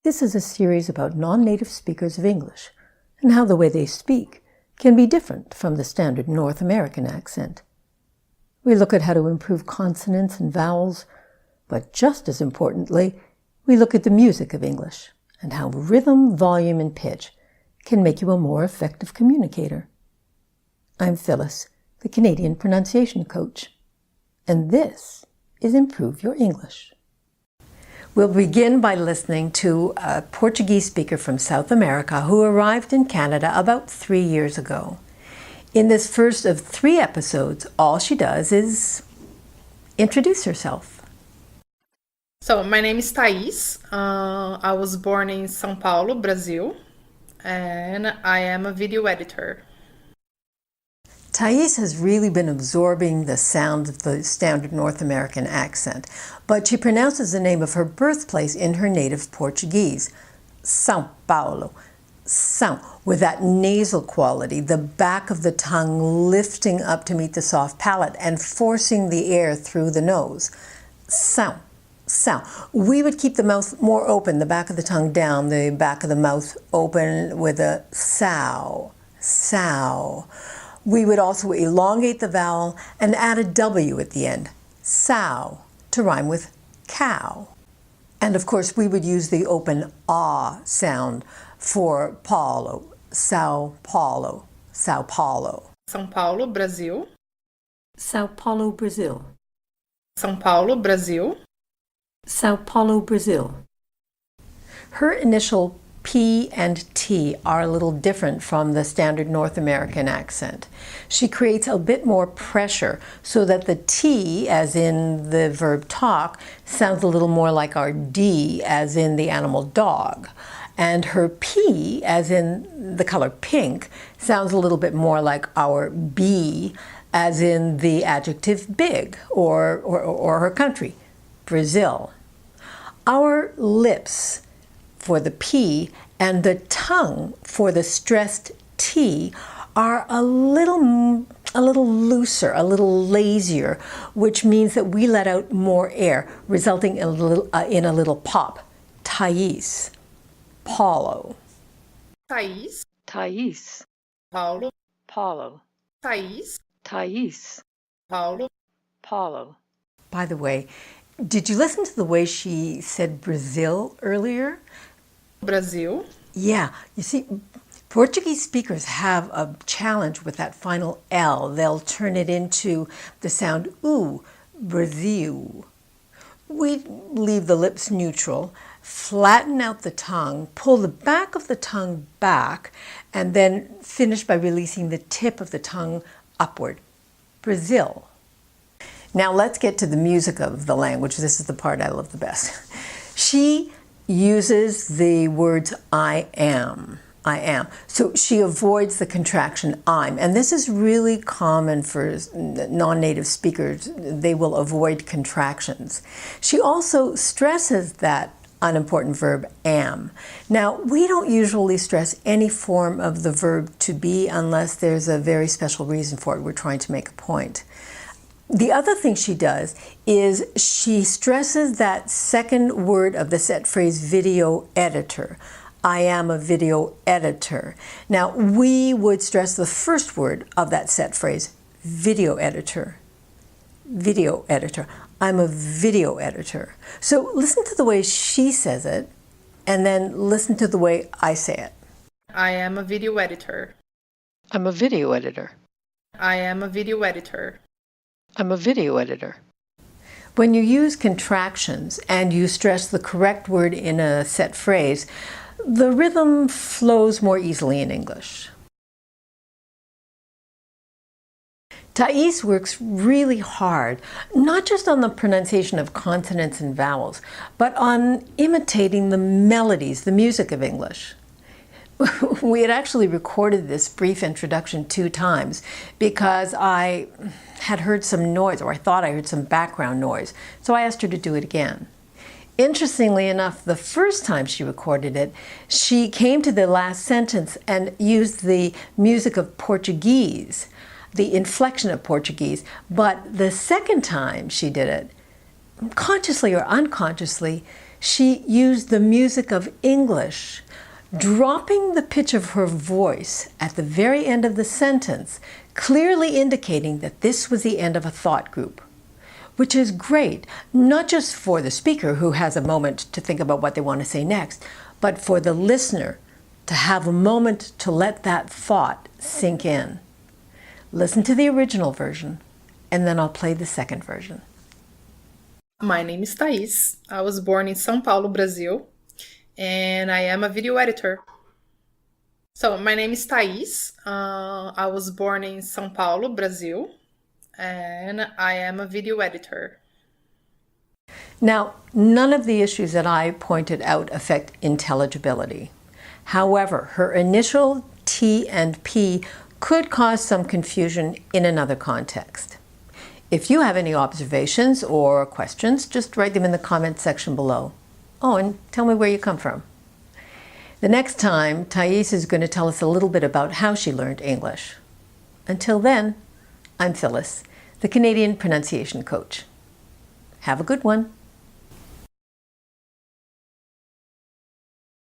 This is a series about non-native speakers of English and how the way they speak can be different from the standard North American accent. We look at how to improve consonants and vowels, but just as importantly, we look at the music of English and how rhythm, volume, and pitch can make you a more effective communicator. I'm Phyllis, the Canadian pronunciation coach, and this is Improve Your English. We'll begin by listening to a Portuguese speaker from South America who arrived in Canada about 3 years ago. In this first of 3 episodes, all she does is introduce herself. So, my name is Thais. I was born in São Paulo, Brazil, and I am a video editor. Thais has really been absorbing the sound of the standard North American accent, but she pronounces the name of her birthplace in her native Portuguese, São Paulo. São, with that nasal quality, the back of the tongue lifting up to meet the soft palate and forcing the air through the nose. São, São. We would keep the mouth more open, the back of the tongue down, the back of the mouth open with a sao, sao. We would also elongate the vowel and add a W at the end, sao, to rhyme with cow. And of course, we would use the open ah sound for Paulo, Sao Paulo, Sao Paulo. São Paulo, Brasil. Sao Paulo, Brazil. São Paulo, Brasil. Sao Paulo, Brazil. Her initial P and T are a little different from the standard North American accent. She creates a bit more pressure so that the T, as in the verb talk, sounds a little more like our D, as in the animal dog. And her P, as in the color pink, sounds a little bit more like our B, as in the adjective big, or her country, Brazil. Our lips for the P and the tongue for the stressed T are a little looser, a little lazier, which means that we let out more air, resulting in a little pop. Thais, Paulo. Thais. Thais. Paulo. Paulo. Thais. Thais. Paulo. Paulo. By the way, did you listen to the way she said Brazil earlier? Brasil. Yeah, you see, Portuguese speakers have a challenge with that final L. They'll turn it into the sound oo, Brazil. We leave the lips neutral, flatten out the tongue, pull the back of the tongue back, and then finish by releasing the tip of the tongue upward. Brazil. Now let's get to the music of the language. This is the part I love the best. She uses the words I am. So she avoids the contraction I'm. And this is really common for non-native speakers. They will avoid contractions. She also stresses that unimportant verb am. Now, we don't usually stress any form of the verb to be unless there's a very special reason for it. We're trying to make a point. The other thing she does is she stresses that second word of the set phrase video editor. I am a video editor. Now, we would stress the first word of that set phrase, video editor. Video editor. I'm a video editor. So listen to the way she says it, and then listen to the way I say it. I am a video editor. I'm a video editor. I am a video editor. I'm a video editor. When you use contractions and you stress the correct word in a set phrase, the rhythm flows more easily in English. Thais works really hard, not just on the pronunciation of consonants and vowels, but on imitating the melodies, the music of English. We had actually recorded this brief introduction 2 times because I had heard some noise, or I thought I heard some background noise, so I asked her to do it again. Interestingly enough, the first time she recorded it, she came to the last sentence and used the music of Portuguese, the inflection of Portuguese, but the second time she did it, consciously or unconsciously, She used the music of English, dropping the pitch of her voice at the very end of the sentence, clearly indicating that this was the end of a thought group, which is great, not just for the speaker who has a moment to think about what they want to say next, but for the listener to have a moment to let that thought sink in. Listen to the original version, and then I'll play the second version. My name is Thais. I was born in São Paulo, Brazil, and I am a video editor. So, my name is Thais. I was born in São Paulo, Brazil, and I am a video editor. Now, none of the issues that I pointed out affect intelligibility. However, her initial T and P could cause some confusion in another context. If you have any observations or questions, just write them in the comment section below. Oh, and tell me where you come from. The next time, Thais is going to tell us a little bit about how she learned English. Until then, I'm Phyllis, the Canadian pronunciation coach. Have a good one.